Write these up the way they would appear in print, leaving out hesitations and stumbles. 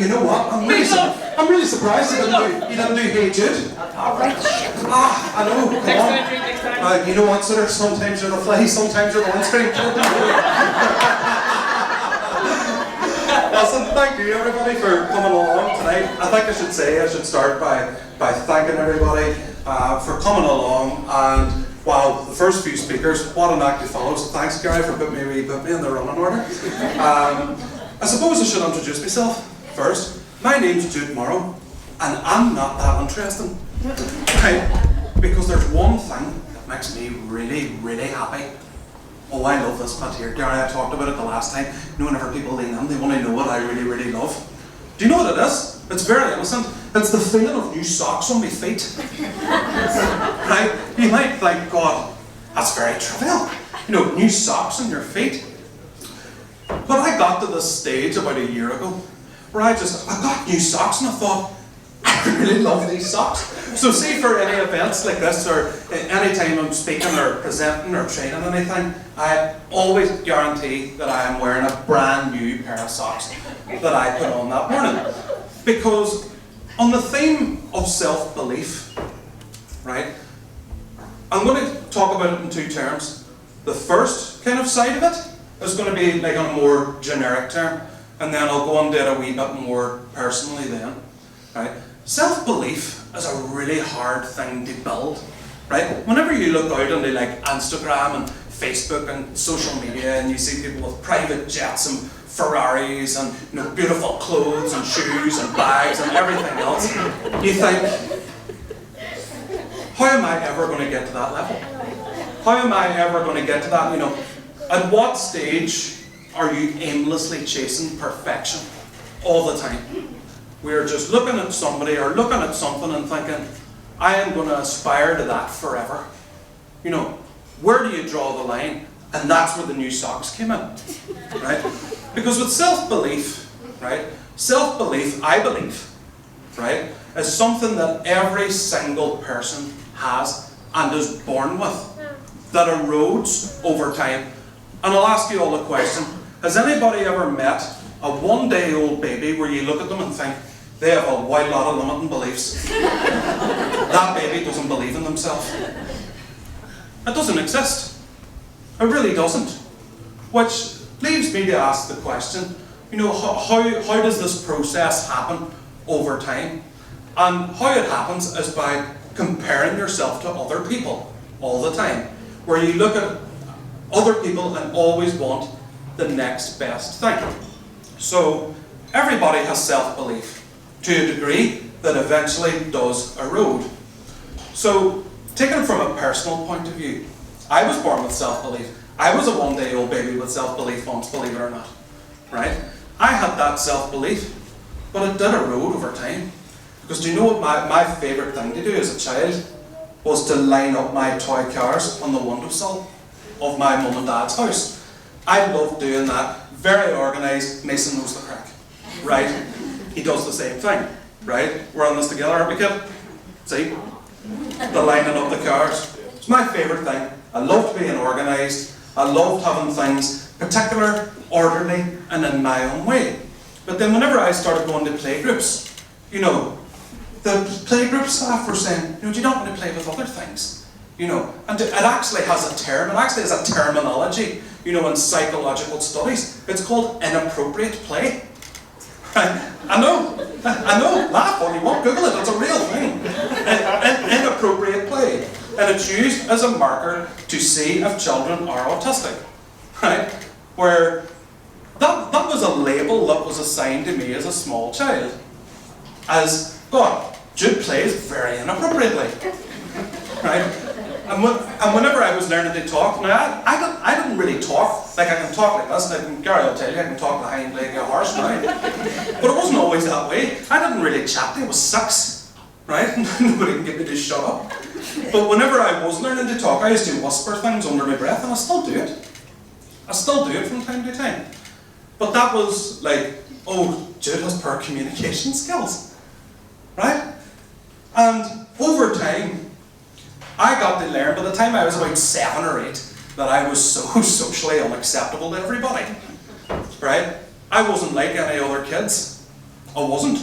You know what? I'm really surprised you didn't do Hey Jude. Alright, shit. I know, come on. You know what, sir? Sometimes you're the fly, sometimes you're the on-screen kid. Listen, thank you everybody for coming along tonight. I think I should start by thanking everybody for coming along. And wow, the first few speakers, what an act you follow. So thanks, Gary, for putting me in the running order. I suppose I should introduce myself first. My name's Jude Morrow, and I'm not that interesting. Right? Because there's one thing that makes me really, really happy. Oh, I love this bit here. Gary, I talked about it the last time. You know, whenever people lean in, they want to know what I really, really love. Do you know what it is? It's very innocent. It's the feeling of new socks on my feet. Right? You might think, God, that's very trivial. You know, new socks on your feet. But I got to this stage about a year ago where I got new socks and I thought, I really love these socks. So see, for any events like this, or any time I'm speaking or presenting or training anything, I always guarantee that I am wearing a brand new pair of socks that I put on that morning. Because on the theme of self-belief, right, I'm going to talk about it in two terms. The first kind of side of it is going to be like on a more generic term, and then I'll go into it a wee bit more personally then, right? Self-belief is a really hard thing to build, right? Whenever you look out on like Instagram and Facebook and social media and you see people with private jets and Ferraris and, you know, beautiful clothes and shoes and bags and everything else, you think, how am I ever going to get to that level? How am I ever going to get to that, you know? At what stage are you aimlessly chasing perfection all the time? We're just looking at somebody or looking at something and thinking, I am going to aspire to that forever. You know, where do you draw the line? And that's where the new socks came in, right? Because with self-belief, right? Self-belief, I believe, right, is something that every single person has and is born with, that erodes over time. And I'll ask you all a question. Has anybody ever met a one-day-old baby where you look at them and think, they have a wild lot of limiting beliefs? That baby doesn't believe in themselves. It doesn't exist. It really doesn't. Which leaves me to ask the question, you know, how does this process happen over time? And how it happens is by comparing yourself to other people all the time, where you look at other people and always want the next best thing. So everybody has self-belief to a degree that eventually does erode. So taking it from a personal point of view, I was born with self-belief. I was a one-day-old baby with self-belief once, believe it or not, right? I had that self-belief, but it did erode over time. Because do you know what my favourite thing to do as a child was to line up my toy cars on the windowsill of my mum and dad's house. I loved doing that. Very organised. Mason knows the crack, right? He does the same thing, right? We're on this together, aren't we, kid? See? The lining up the cars. It's my favourite thing. I loved being organised. I loved having things particular, orderly, and in my own way. But then whenever I started going to playgroups, you know, the playgroup staff were saying, you know, do you not want to play with other things? You know, and it actually has a term, it actually has a terminology, you know, in psychological studies. It's called inappropriate play. I know, laugh all you want, Google it, it's a real thing. Inappropriate play. And it's used as a marker to see if children are autistic, right? Where that was a label that was assigned to me as a small child. As, God, Jude plays very inappropriately, right? And whenever I was learning to talk, now I didn't really talk, like I can talk like this, and Gary will tell you, I can talk the hind leg of a horse now. But it wasn't always that way. I didn't really chat, I was 6, right? Nobody can get me to shut up. But whenever I was learning to talk, I used to whisper things under my breath, and I still do it. I still do it from time to time. But that was like, oh, Jude has poor communication skills, right? And over time, I got to learn, by the time I was about 7 or 8, that I was so socially unacceptable to everybody, right? I wasn't like any other kids. I wasn't.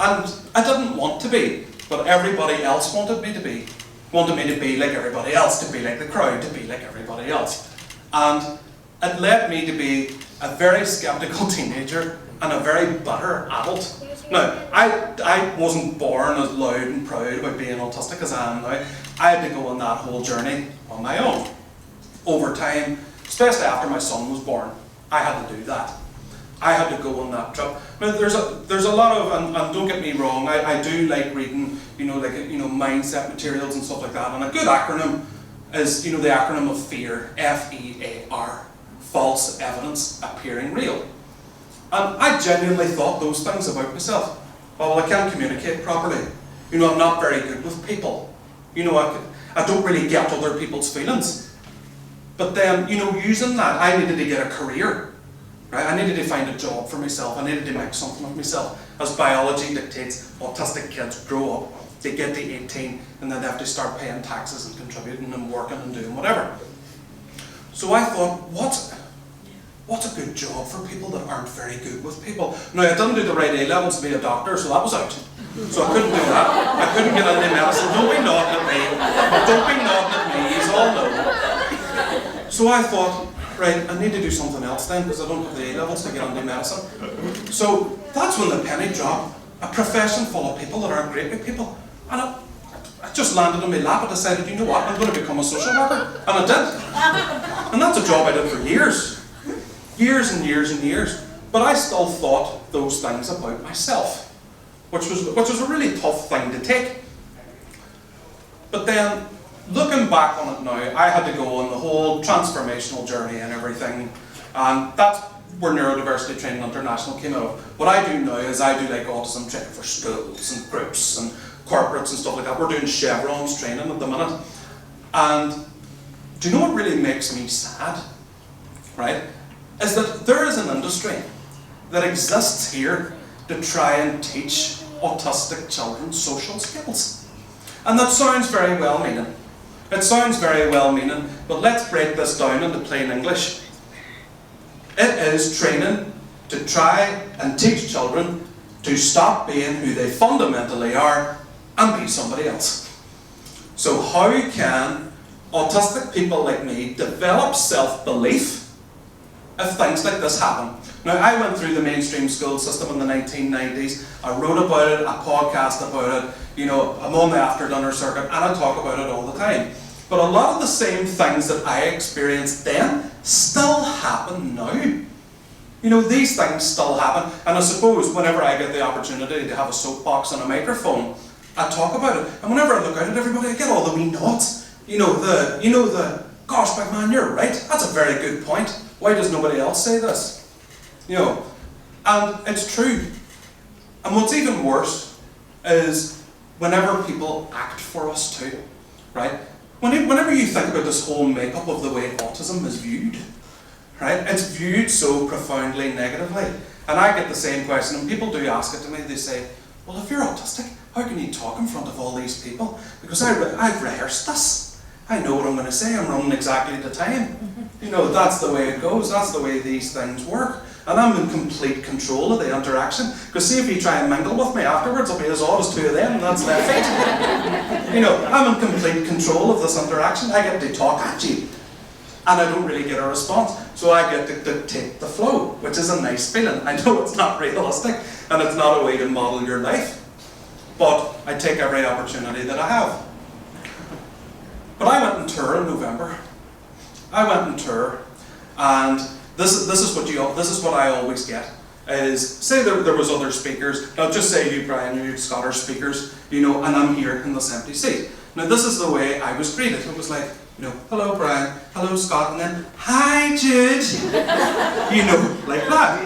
And I didn't want to be, but everybody else wanted me to be. Wanted me to be like everybody else, to be like the crowd, to be like everybody else. And it led me to be a very skeptical teenager and a very bitter adult. Now, I wasn't born as loud and proud about being autistic as I am now. I had to go on that whole journey on my own. Over time, especially after my son was born, I had to do that. I had to go on that trip. Now, there's a lot of, and don't get me wrong, I do like reading, mindset materials and stuff like that. And a good acronym is, the acronym of FEAR, F-E-A-R, false evidence appearing real. And I genuinely thought those things about myself. Well, I can't communicate properly. I'm not very good with people. I don't really get other people's feelings. But then, using that, I needed to get a career. Right? I needed to find a job for myself. I needed to make something of myself. As biology dictates, autistic kids grow up, they get to 18, and then they have to start paying taxes and contributing and working and doing whatever. So I thought, what's a good job for people that aren't very good with people? Now, I didn't do the right A-levels to be a doctor, so that was out. So I couldn't do that. I couldn't get into medicine. Don't be nodding at me. Don't be nodding at me. He's all no. So I thought, right, I need to do something else then, because I don't have the A-levels to get into medicine. So that's when the penny dropped. A profession full of people that aren't great with people. And I just landed on my lap and decided, you know what, I'm going to become a social worker. And I did. And that's a job I did for years. Years and years and years. But I still thought those things about myself, which was a really tough thing to take. But then, looking back on it now, I had to go on the whole transformational journey and everything, and that's where Neurodiversity Training International came out. What I do now is I do like autism training for schools and groups and corporates and stuff like that. We're doing chevrons training at the minute. And do you know what really makes me sad? Right? Is that there is an industry that exists here to try and teach autistic children social skills. And that sounds very well-meaning. It sounds very well-meaning, but let's break this down into plain English. It is training to try and teach children to stop being who they fundamentally are and be somebody else. So how can autistic people like me develop self-belief if things like this happen? Now, I went through the mainstream school system in the 1990s. I wrote about it, I podcast about it, I'm on the after dinner circuit, and I talk about it all the time. But a lot of the same things that I experienced then still happen now. These things still happen, and I suppose whenever I get the opportunity to have a soapbox and a microphone, I talk about it. And whenever I look out at everybody, I get all the wee nods. Gosh, big man, you're right. That's a very good point. Why does nobody else say this? And it's true. And what's even worse is whenever people act for us too, right? Whenever you think about this whole makeup of the way autism is viewed, right? It's viewed so profoundly negatively. And I get the same question, and people do ask it to me. They say, well, if you're autistic, how can you talk in front of all these people? Because I've rehearsed this. I know what I'm going to say. I'm running exactly to time. That's the way it goes. That's the way these things work. And I'm in complete control of the interaction. Because see, if you try and mingle with me afterwards, I'll be as odd as two of them, and that's their fate. I'm in complete control of this interaction. I get to talk at you, and I don't really get a response. So I get to dictate the flow, which is a nice feeling. I know it's not realistic, and it's not a way to model your life. But I take every opportunity that I have. But I went on tour in November. I went on tour, and this is what I always get. Is say there was other speakers. Now just say you, Brian, you Scott are speakers, and I'm here in this empty seat. Now this is the way I was greeted. It was like, hello Brian, hello Scott, and then hi Jude, like that.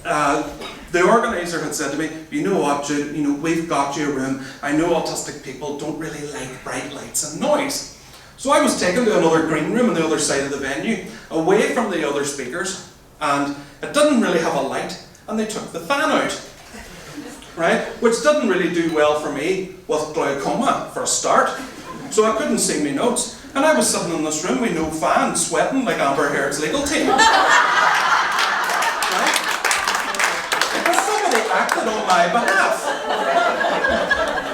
And the organizer had said to me, you know what, Jude, we've got you a room. I know autistic people don't really like bright lights and noise. So I was taken to another green room on the other side of the venue, away from the other speakers, and it didn't really have a light, and they took the fan out, right? Which didn't really do well for me with glaucoma, for a start. So I couldn't see my notes. And I was sitting in this room with no fan, sweating like Amber Heard's legal team. Right? Because somebody acted on my behalf.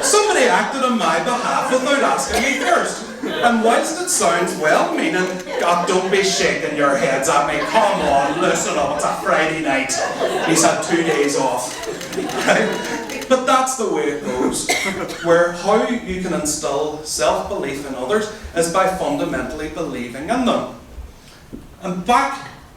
Somebody acted on my behalf without asking me first. And whilst it sounds well-meaning, God, don't be shaking your heads at me. Come on, listen up, it's a Friday night. He's had 2 days off. Right? But that's the way it goes. Where how you can instill self-belief in others is by fundamentally believing in them. And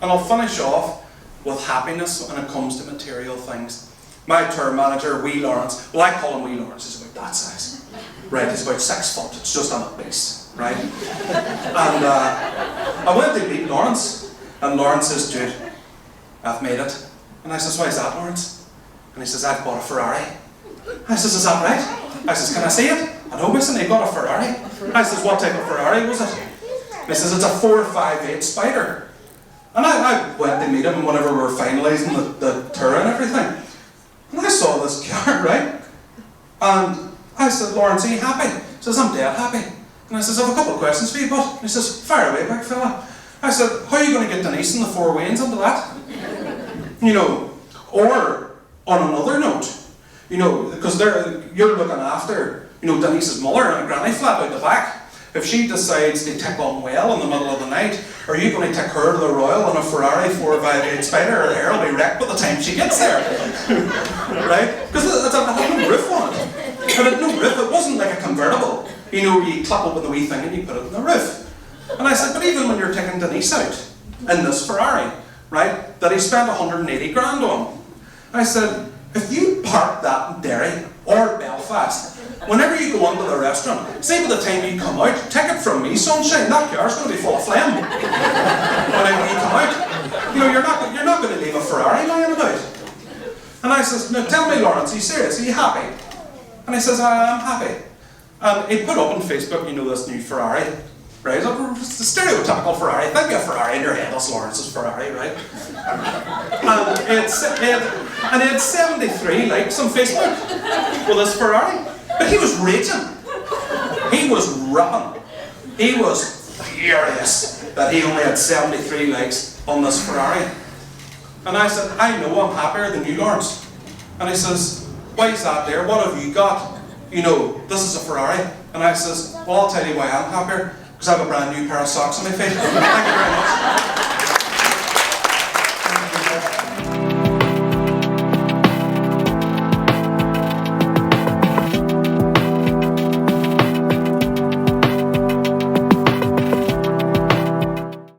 I'll finish off with happiness when it comes to material things. My tour manager, Wee Lawrence, well, I call him Wee Lawrence, he's about that size. Right, he's about 6 foot, it's just on a base, right? And I went to meet Lawrence, and Lawrence says, Jude, I've made it. And I says, why is that, Lawrence? And he says, I've bought a Ferrari. I says, is that right? I says, can I see it? I know, listen, he got a Ferrari. I says, what type of Ferrari was it? And he says, it's a 458 Spider. And I went to meet him whenever we were finalising the tour and everything. And I saw this car, right? And I said, Lawrence, are you happy? He says, I'm dead happy. And I says, I have a couple of questions for you, bud. And he says, fire away, big fella. I said, how are you going to get Denise and the 4 Waynes into that? You know, or on another note, you know, because you're looking after, you know, Denise's mother and a granny flat out the back. If she decides to tick on well in the middle of the night, are you going to take her to the Royal on a Ferrari 458 Spider? Her hair will be wrecked by the time she gets there. Right? Because it had no roof on it. It had no roof. It wasn't like a convertible. You know, you clap open the wee thing and you put it in the roof. And I said, but even when you're taking Denise out in this Ferrari, right, that he spent 180 grand on, I said, if you park that in Derry or Belfast, whenever you go into the restaurant, say by the time you come out, take it from me, sunshine, that car's going to be full of phlegm. Whenever you come out, you know, you're not going to leave a Ferrari lying about. And I says, no, tell me, Lawrence, are you serious? Are you happy? And he says, I'm happy. And he put up on Facebook, you know, this new Ferrari, right? It's the stereotypical Ferrari. Think of a Ferrari in your head, that's Lawrence's Ferrari, right? And he had 73 likes on Facebook with this Ferrari. But he was raging. He was ripping. He was furious that he only had 73 likes on this Ferrari. And I said, I know I'm happier than you, Lawrence. And he says, why is that there? What have you got? You know, this is a Ferrari. And I says, well, I'll tell you why I'm happier. Because I have a brand new pair of socks on my feet. Thank you very much.